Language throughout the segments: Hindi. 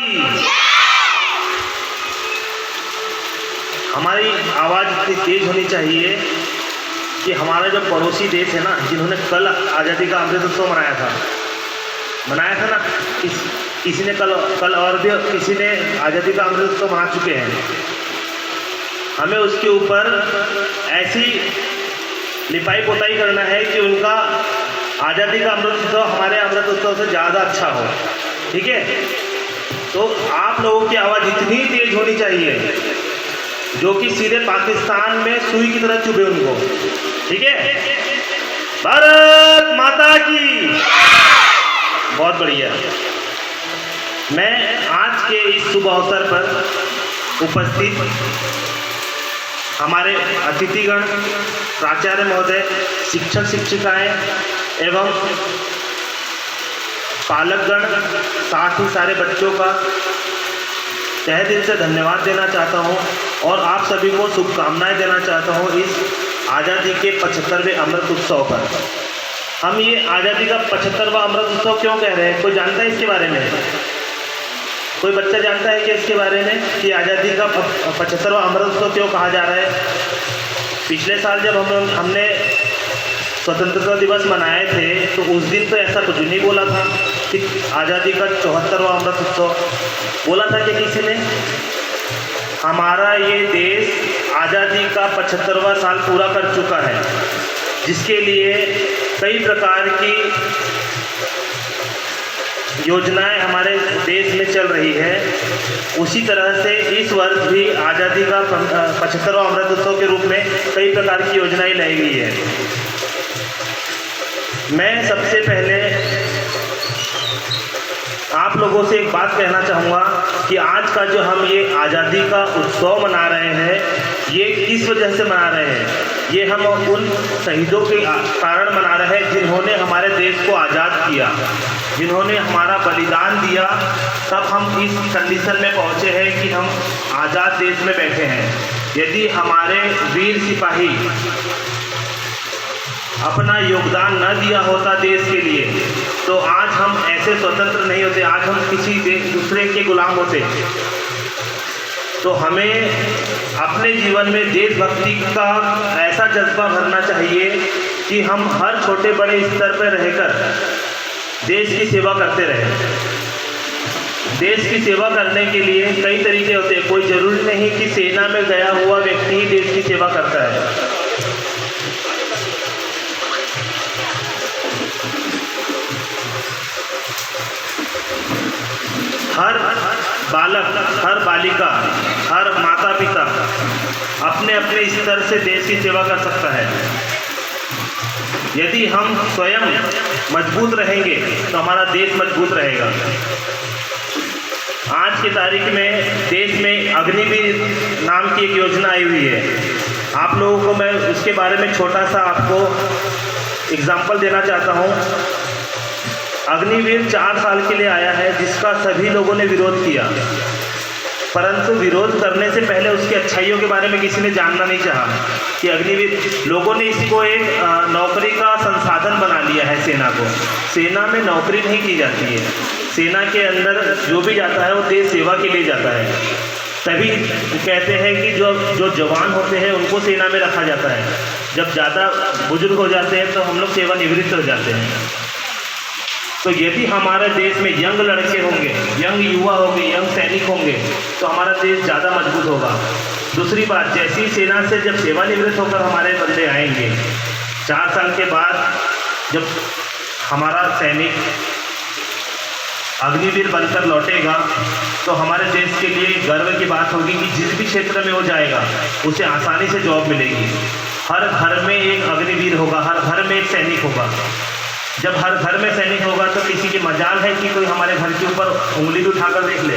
की। हमारी आवाज़ इतनी तेज होनी चाहिए कि हमारा जो पड़ोसी देश है ना, जिन्होंने कल आज़ादी का अमृत उत्सव मनाया था ना, किसी ने कल और भी किसी ने आज़ादी का अमृत उत्सव मना चुके हैं। हमें उसके ऊपर ऐसी लिपाई पोताई करना है कि उनका आज़ादी का अमृत उत्सव हमारे अमृत उत्सव से ज़्यादा अच्छा हो। ठीक है, तो आप लोगों की आवाज़ इतनी तेज होनी चाहिए जो कि सीधे पाकिस्तान में सुई की तरह चुभे उनको। ठीक है, भारत माता की। बहुत बढ़िया। मैं आज के इस शुभ अवसर पर उपस्थित हमारे अतिथिगण, प्राचार्य महोदय, शिक्षक शिक्षिकाएं एवं पालकगण, साथ ही सारे बच्चों का तहे दिल से धन्यवाद देना चाहता हूं और आप सभी को शुभकामनाएं देना चाहता हूं इस आज़ादी के 75वें अमृत उत्सव पर। हम ये आज़ादी का 75वां अमृत उत्सव क्यों कह रहे हैं? कोई जानता है इसके बारे में? कोई बच्चा जानता है कि इसके बारे में कि आज़ादी का 75वां अमृत उत्सव क्यों कहा जा रहा है? पिछले साल जब हमने स्वतंत्रता दिवस मनाए थे तो उस दिन तो ऐसा कुछ नहीं बोला था कि आज़ादी का 74वां अमृत उत्सव। बोला था कि किसी ने हमारा ये देश आज़ादी का 75वां साल पूरा कर चुका है, जिसके लिए कई प्रकार की योजनाएं हमारे देश में चल रही है। उसी तरह से इस वर्ष भी आज़ादी का 75वां अमृत उत्सव के रूप में कई प्रकार की योजनाएं लाई गई है। मैं सबसे पहले आप लोगों से एक बात कहना चाहूँगा कि आज का जो हम ये आज़ादी का उत्सव मना रहे हैं, ये किस वजह से मना रहे हैं? ये हम उन शहीदों के कारण मना रहे हैं जिन्होंने हमारे देश को आज़ाद किया, जिन्होंने हमारा बलिदान दिया। तब हम इस कंडीशन में पहुँचे हैं कि हम आज़ाद देश में बैठे हैं। यदि हमारे वीर सिपाही अपना योगदान न दिया होता देश के लिए तो आज हम ऐसे स्वतंत्र नहीं होते, आज हम किसी दूसरे के गुलाम होते। तो हमें अपने जीवन में देशभक्ति का ऐसा जज्बा भरना चाहिए कि हम हर छोटे बड़े स्तर पर रहकर देश की सेवा करते रहें। देश की सेवा करने के लिए कई तरीके होते हैं, कोई ज़रूरी नहीं कि सेना में गया हुआ व्यक्ति ही देश की सेवा करता है। हर बालक, हर बालिका, हर माता पिता अपने अपने स्तर से देश की सेवा कर सकता है। यदि हम स्वयं मजबूत रहेंगे तो हमारा देश मजबूत रहेगा। आज की तारीख में देश में अग्निवीर नाम की एक योजना आई हुई है। आप लोगों को मैं उसके बारे में छोटा सा आपको एग्जाम्पल देना चाहता हूँ। अग्निवीर 4 साल के लिए आया है, जिसका सभी लोगों ने विरोध किया, परंतु विरोध करने से पहले उसकी अच्छाइयों के बारे में किसी ने जानना नहीं चाहा कि अग्निवीर, लोगों ने इसको एक नौकरी का संसाधन बना लिया है। सेना को, सेना में नौकरी नहीं की जाती है। सेना के अंदर जो भी जाता है वो देश सेवा के लिए जाता है। तभी कहते हैं कि जो जवान होते हैं उनको सेना में रखा जाता है। जब ज़्यादा बुजुर्ग हो जाते हैं तो हम लोग सेवानिवृत्त हो जाते हैं। तो यदि हमारे देश में यंग लड़के होंगे, यंग युवा होंगे, यंग सैनिक होंगे तो हमारा देश ज़्यादा मजबूत होगा। दूसरी बात, जैसी सेना से जब सेवानिवृत्त होकर हमारे बंदे आएंगे 4 साल के बाद, जब हमारा सैनिक अग्निवीर बनकर लौटेगा तो हमारे देश के लिए गर्व की बात होगी कि जिस भी क्षेत्र में वो जाएगा उसे आसानी से जॉब मिलेगी। हर घर में एक अग्निवीर होगा, हर घर में एक सैनिक होगा। जब हर घर में सैनिक होगा तो किसी की मजाल है कि कोई हमारे घर के ऊपर उंगली भी उठाकर देख ले।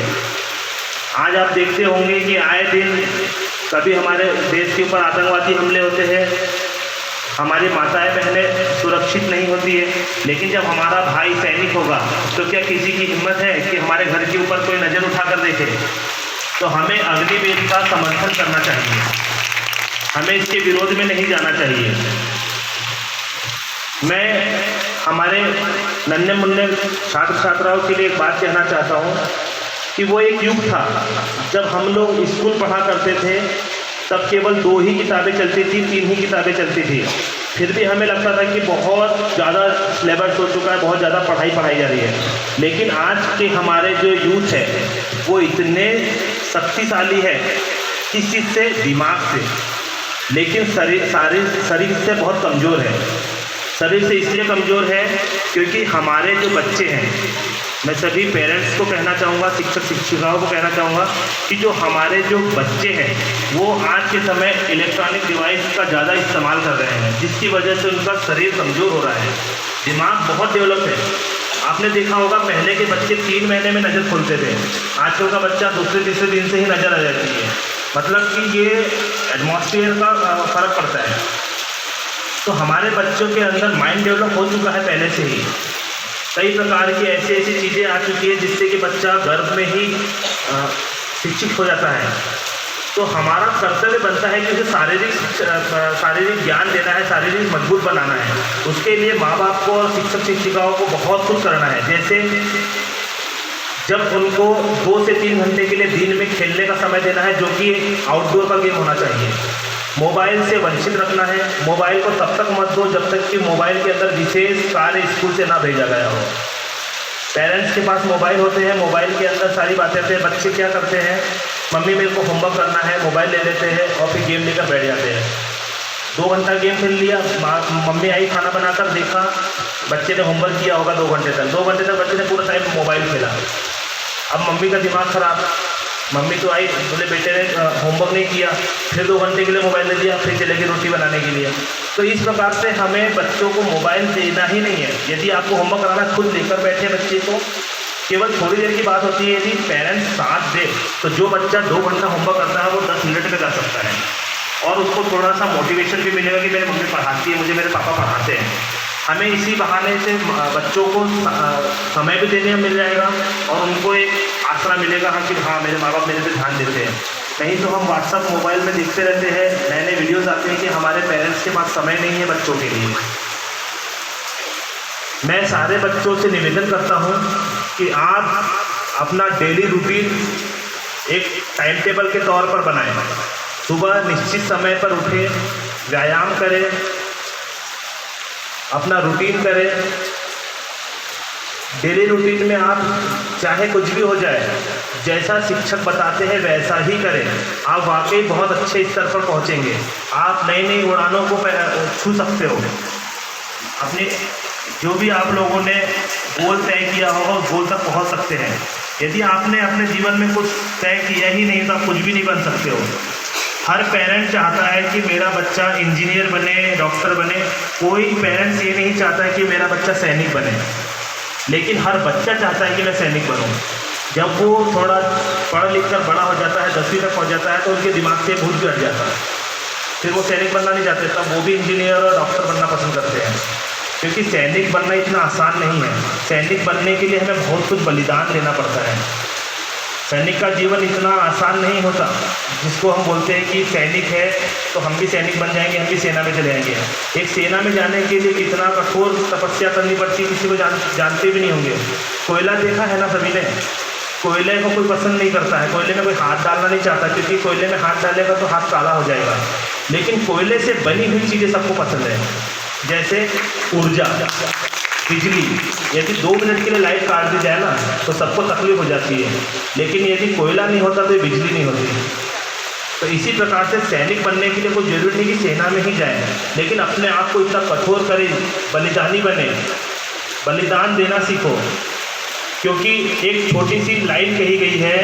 आज आप देखते होंगे कि आए दिन कभी हमारे देश के ऊपर आतंकवादी हमले होते हैं, हमारी माताएं बहनें सुरक्षित नहीं होती है। लेकिन जब हमारा भाई सैनिक होगा तो क्या किसी की हिम्मत है कि हमारे घर के ऊपर कोई नज़र उठाकर देखे? तो हमें अग्निवीर का समर्थन करना चाहिए, हमें इसके विरोध में नहीं जाना चाहिए। मैं हमारे नन्हे मुन्ने छात्र छात्राओं के लिए एक बात कहना चाहता हूँ कि वो एक युग था जब हम लोग स्कूल पढ़ा करते थे, तब केवल 2 ही किताबें चलती थी, 3 ही किताबें चलती थी। फिर भी हमें लगता था कि बहुत ज़्यादा सिलेबस हो चुका है, बहुत ज़्यादा पढ़ाई जा रही है। लेकिन आज के हमारे जो यूथ है वो इतने शक्तिशाली है, किस चीज़ से? दिमाग से, लेकिन शरीर से बहुत कमज़ोर है। शरीर से इसलिए कमज़ोर है क्योंकि हमारे जो बच्चे हैं, मैं सभी पेरेंट्स को कहना चाहूँगा, शिक्षक शिक्षिकाओं को कहना चाहूँगा कि जो हमारे जो बच्चे हैं वो आज के समय इलेक्ट्रॉनिक डिवाइस का ज़्यादा इस्तेमाल कर रहे हैं, जिसकी वजह से उनका शरीर कमज़ोर हो रहा है। दिमाग बहुत डेवलप है। आपने देखा होगा पहले के बच्चे 3 महीने में नज़र खोलते थे, आजकल का बच्चा दूसरे तीसरे दिन से ही नज़र आ जाती है। मतलब कि ये एटमॉस्फेयर का फ़र्क पड़ता है। तो हमारे बच्चों के अंदर माइंड डेवलप हो चुका है पहले से ही। कई प्रकार की ऐसी चीज़ें आ चुकी है जिससे कि बच्चा गर्भ में ही शिक्षित हो जाता है। तो हमारा कर्तव्य बनता है कि उसे शारीरिक ज्ञान देना है, शारीरिक मजबूत बनाना है। उसके लिए माँ बाप को और शिक्षक शिक्षिकाओं को बहुत कुछ करना है। जैसे जब उनको 2 से 3 घंटे के लिए दिन में खेलने का समय देना है, जो कि आउटडोर का गेम होना चाहिए। मोबाइल से वंचित रखना है। मोबाइल को तब तक मत दो जब तक कि मोबाइल के अंदर विशेष कार्य स्कूल से ना भेजा गया हो। पेरेंट्स के पास मोबाइल होते हैं, मोबाइल के अंदर सारी बातें होती हैं। बच्चे क्या करते हैं, मम्मी मेरे को होमवर्क करना है, मोबाइल ले लेते हैं और फिर गेम लेकर बैठ जाते हैं। 2 घंटा गेम खेल लिया, मम्मी आई खाना बनाकर, देखा बच्चे ने होमवर्क किया होगा 2 घंटे तक। 2 घंटे तक बच्चे ने पूरा टाइम मोबाइल खेला। अब मम्मी का दिमाग खराब, मम्मी तो आई, बोले बेटे ने होमवर्क नहीं किया, फिर 2 घंटे के लिए मोबाइल ले लिया, फिर चले गए रोटी बनाने के लिए। तो इस प्रकार से हमें बच्चों को मोबाइल देना ही नहीं है। यदि आपको होमवर्क कराना, खुद लेकर बैठे बच्चे को, केवल थोड़ी देर की बात होती है। यदि पेरेंट्स साथ दे तो जो बच्चा 2 घंटा होमवर्क करता है वो 10 मिनट में कर सकता है, और उसको थोड़ा सा मोटिवेशन भी मिलेगा कि मेरी मम्मी पढ़ाती है, मुझे मेरे पापा पढ़ाते हैं। हमें इसी बहाने से बच्चों को समय भी देने मिल जाएगा और उनको एक आसरा मिलेगा कि हाँ मेरे माँ बाप मेरे पे ध्यान देते हैं। नहीं तो हम व्हाट्सअप मोबाइल में देखते रहते हैं, नए नए वीडियोज़ आते हैं कि हमारे पेरेंट्स के पास समय नहीं है बच्चों के लिए। मैं सारे बच्चों से निवेदन करता हूँ कि आप अपना डेली रूटीन एक टाइम टेबल के तौर पर बनाएं। सुबह निश्चित समय पर उठें, व्यायाम करें, अपना रूटीन करें। डेली रूटीन में आप चाहे कुछ भी हो जाए, जैसा शिक्षक बताते हैं वैसा ही करें। आप वाकई बहुत अच्छे स्तर पर पहुंचेंगे। आप नई नई उड़ानों को छू सकते हो। अपने जो भी आप लोगों ने गोल तय किया होगा उस गोल तक पहुंच सकते हैं। यदि आपने अपने जीवन में कुछ तय किया ही नहीं तो आप कुछ भी नहीं बन सकते हो। हर पेरेंट चाहता है कि मेरा बच्चा इंजीनियर बने, डॉक्टर बने। कोई पेरेंट्स ये नहीं चाहता है कि मेरा बच्चा सैनिक बने, लेकिन हर बच्चा चाहता है कि मैं सैनिक बनूं। जब वो थोड़ा पढ़ लिख कर बड़ा हो जाता है, 10वीं तक पहुंच जाता है, तो उनके दिमाग से भूत भी हट जाता है। फिर वो सैनिक बनना नहीं चाहते, तब वो भी इंजीनियर और डॉक्टर बनना पसंद करते हैं। क्योंकि सैनिक बनना इतना आसान नहीं है। सैनिक बनने के लिए हमें बहुत कुछ बलिदान देना पड़ता है। सैनिक का जीवन इतना आसान नहीं होता जिसको हम बोलते हैं कि सैनिक है तो हम भी सैनिक बन जाएंगे, हम भी सेना में चले जाएंगे। एक सेना में जाने के लिए कितना कठोर तपस्या करनी पड़ती है, किसी को जानते भी नहीं होंगे। कोयला देखा है ना सभी ने? कोयले को कोई पसंद नहीं करता है, कोयले में कोई हाथ डालना नहीं चाहता, क्योंकि कोयले में हाथ डालेगा तो हाथ काला हो जाएगा। लेकिन कोयले से बनी हुई चीज़ें सबको पसंद है, जैसे ऊर्जा, बिजली। यदि 2 मिनट के लिए लाइट काट दी जाए ना तो सबको तकलीफ हो जाती है, लेकिन यदि कोयला नहीं होता तो बिजली नहीं होती। तो इसी प्रकार से सैनिक बनने के लिए कोई जरूरी नहीं कि सेना में ही जाए, लेकिन अपने आप को इतना कठोर करें, बलिदानी बने, बलिदान देना सीखो। क्योंकि एक छोटी सी लाइन कही गई है,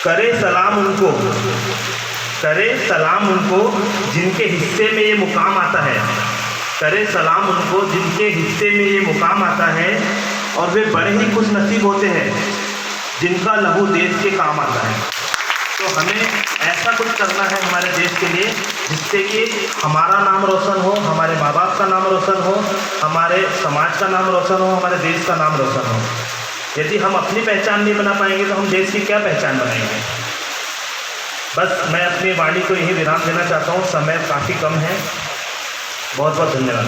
करे सलाम उनको जिनके हिस्से में ये मुकाम आता है। करे सलाम उनको जिनके हिस्से में ये मुकाम आता है, और वे बड़े ही खुश नसीब होते हैं जिनका लहू देश के काम आता है। तो हमें ऐसा कुछ करना है हमारे देश के लिए जिससे कि हमारा नाम रोशन हो, हमारे माँ बाप का नाम रोशन हो, हमारे समाज का नाम रोशन हो, हमारे देश का नाम रोशन हो। यदि हम अपनी पहचान नहीं बना पाएंगे तो हम देश की क्या पहचान बनाएंगे। बस मैं अपनी वाणी को यही विराम देना चाहता हूँ। समय काफ़ी कम है। बहुत बहुत धन्यवाद।